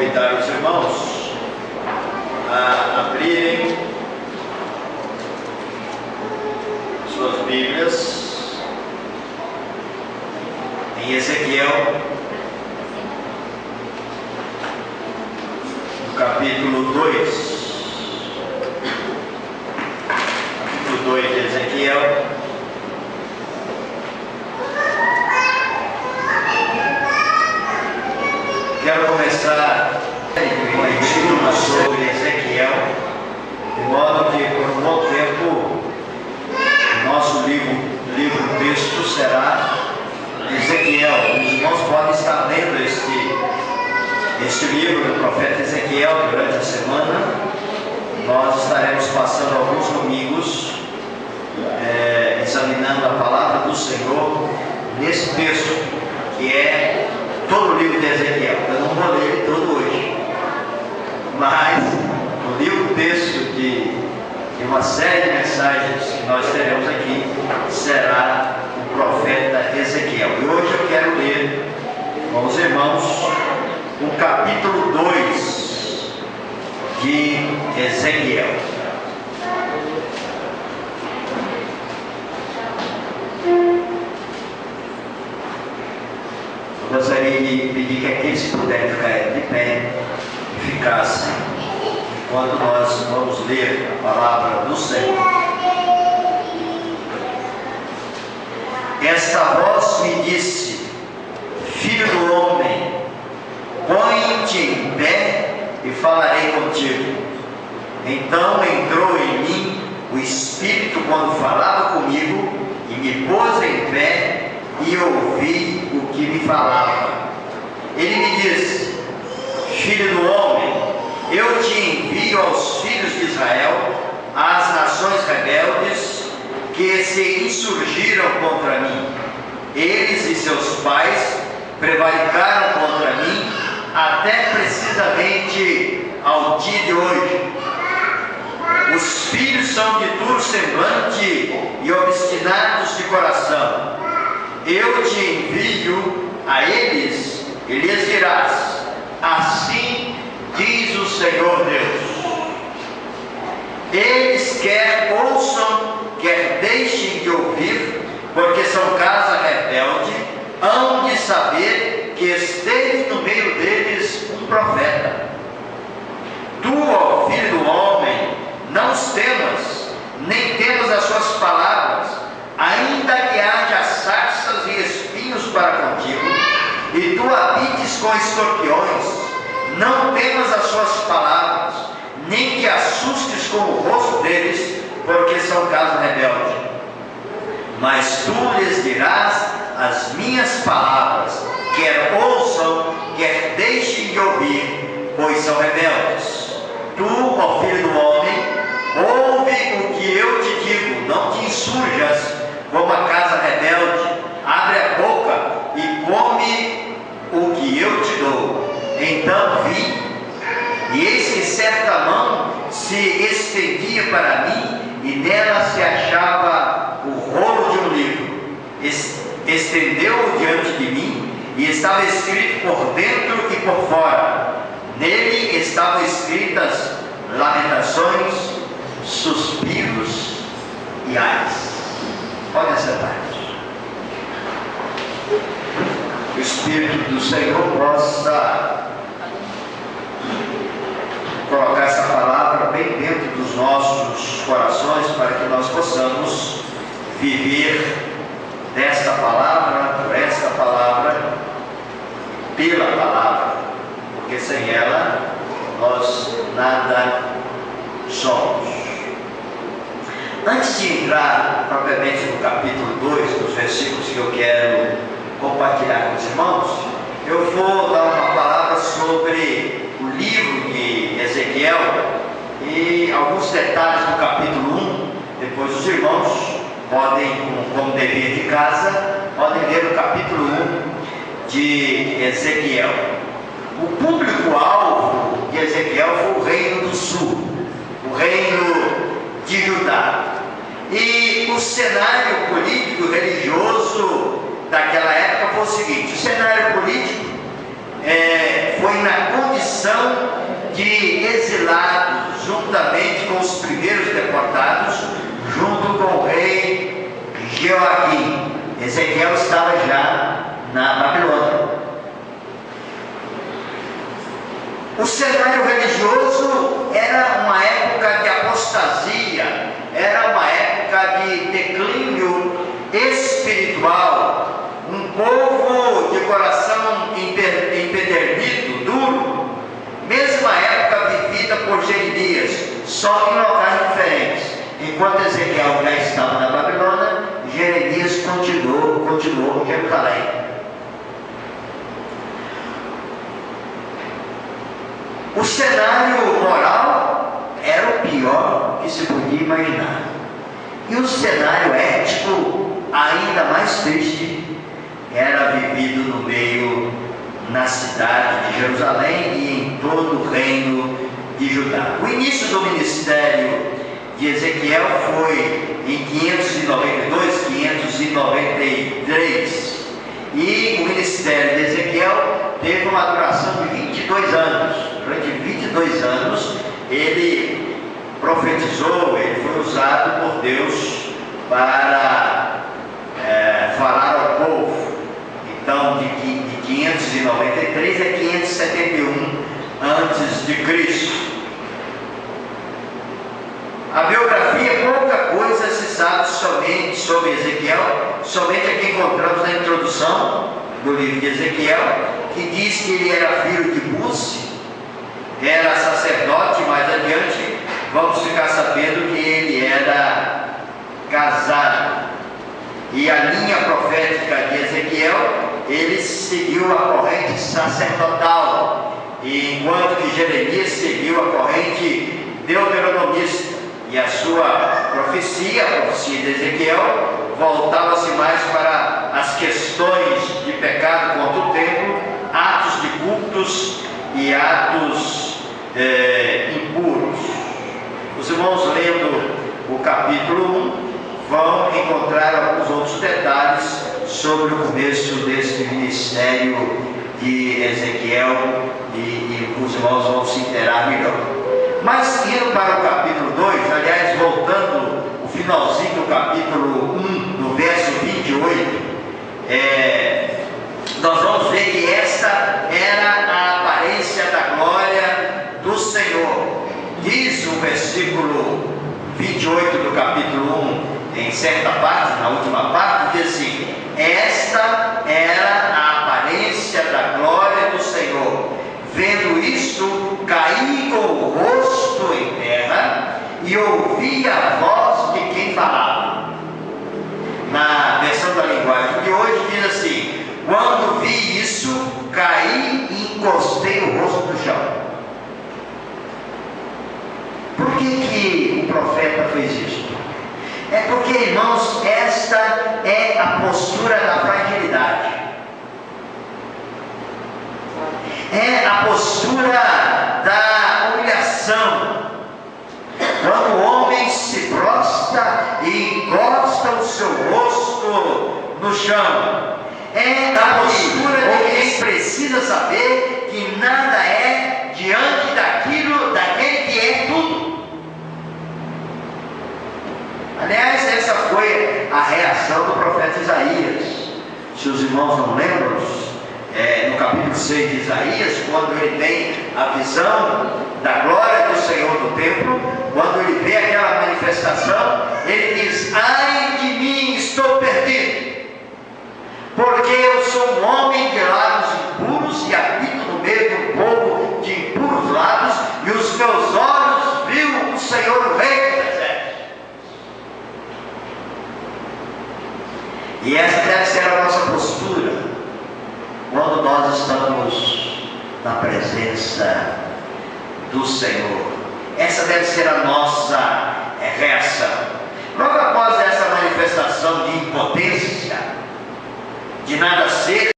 convidar os irmãos a abrirem suas Bíblias em Ezequiel, no capítulo 2. Capítulo 2 de Ezequiel. Quero começar com a estudo sobre Ezequiel, de modo que por um bom tempo o nosso livro texto será Ezequiel. Os irmãos podem estar lendo este livro do profeta Ezequiel durante a semana. Nós estaremos passando alguns domingos examinando a palavra do Senhor nesse texto, que é todo o livro de Ezequiel. Eu não vou ler ele todo hoje, mas o livro texto de uma série de mensagens que nós teremos aqui será o profeta Ezequiel. E hoje eu quero ler com os irmãos o capítulo 2 de Ezequiel. Eu gostaria de pedir que aqueles que puderem ficar de pé ficassem enquanto nós vamos ler a palavra do Senhor. Esta voz me disse: Filho do homem, põe-te em pé e falarei contigo. Então entrou em mim o Espírito quando falava comigo, e me pôs em pé e ouvi o que me falava. Ele me disse: Filho do homem, eu te envio aos filhos de Israel, às nações rebeldes que se insurgiram contra mim. Eles e seus pais prevaricaram contra mim até precisamente ao dia de hoje. Os filhos são de duro semblante e obstinados de coração. Eu te envio a eles e lhes dirás: assim diz o Senhor Deus. Eles quer ouçam, quer deixem de ouvir, porque são casa rebelde, hão de saber que esteve no meio deles um profeta. Tu, ó filho do homem, não os temas, nem temas as suas palavras, ainda que haja sarças e espinhos para contigo, e tu habites com escorpiões. Não temas as suas palavras, nem te assustes com o rosto deles, porque são casa rebelde. Mas tu lhes dirás as minhas palavras, quer ouçam, quer deixem de ouvir, pois são rebeldes. Tu, ó filho do homem, ouve o que eu te digo, não te insurjas como a casa rebelde. Abre a boca e come o que eu te dou. Então vi, e eis que certa mão se estendia para mim, e nela se achava o rolo de um livro. Estendeu-o diante de mim, e estava escrito por dentro e por fora. Nele estavam escritas lamentações, suspiros e ais. Pode sentar. O Espírito do Senhor possa colocar essa palavra bem dentro dos nossos corações, para que nós possamos viver desta palavra, por esta palavra, pela palavra, porque sem ela nós nada somos. Antes de entrar propriamente no capítulo 2, nos versículos que eu quero compartilhar com os irmãos, eu vou dar uma palavra sobre o livro de Ezequiel e alguns detalhes do capítulo 1. Depois os irmãos podem, como dever de casa, podem ler o capítulo 1 de Ezequiel. O público-alvo de Ezequiel foi o reino do sul, o reino de Judá. E o cenário político e religioso daquela época foi o seguinte: o cenário político foi na condição condição de exilados, juntamente com os primeiros deportados, junto com o rei Joaquim. Ezequiel estava já na Babilônia. O cenário religioso era uma época de apostasia, era uma época de declínio espiritual, um povo de coração empedernido, duro, mesma época vivida por Jeremias, só que em locais diferentes. Enquanto Ezequiel já estava na Babilônia, Jeremias continuou em Jerusalém. O cenário moral era o pior que se podia imaginar. E o cenário ético, ainda mais triste, era vivido no meio, na cidade de Jerusalém e em todo o reino de Judá. O início do ministério de Ezequiel foi em 592, 593. E o ministério de Ezequiel teve uma duração de 22 anos. Durante 22 anos ele profetizou, ele foi usado por Deus para falar ao povo. Então, de 593 a 571 antes de Cristo. A biografia, pouca coisa se sabe somente sobre Ezequiel, somente aqui encontramos na introdução do livro de Ezequiel, que diz que ele era filho de Buzi, era sacerdote. Mais adiante vamos ficar sabendo que ele era casado. E a linha profética de Ezequiel, ele seguiu a corrente sacerdotal, enquanto que Jeremias seguiu a corrente deuteronomista. E a sua profecia, a profecia de Ezequiel, voltava-se mais para as questões de pecado contra o templo, atos de cultos e atos impuros. Os irmãos, lendo o capítulo 1, vão encontrar alguns outros detalhes sobre o começo deste ministério de Ezequiel e os irmãos vão se inteirar melhor. Mas indo para o capítulo 2, aliás, voltando o finalzinho do capítulo 1, no verso 28, nós vamos ver que esta era a aparência da glória do Senhor. Diz o versículo 28 do capítulo 1, em certa parte, na última parte, diz assim: esta era a aparência da glória do Senhor. Vendo isto, caí com o rosto em terra e ouvi a voz de quem falava. Na versão da linguagem de hoje diz assim: quando vi isso, caí e encostei o rosto no chão. Por que o profeta fez isso? É porque, irmãos, esta é a postura da fragilidade. É a postura da humilhação. Quando o homem se prostra e encosta o seu rosto no chão. É a postura de quem precisa saber que nada é diante daquele que é tudo. Aliás, essa foi a reação do profeta Isaías. Se os irmãos não lembram, no capítulo 6 de Isaías, quando ele tem a visão da glória do Senhor no templo, quando ele vê aquela manifestação, ele diz: ai de mim, estou perdido, porque eu sou um homem de lábios impuros e habito no meio de um povo de impuros lábios, e os meus olhos viu o Senhor, o Rei dos Exércitos. E essa deve ser a nossa postura quando nós estamos na presença do Senhor. Essa deve ser a nossa reação. Logo após essa manifestação de impotência, de nada ser,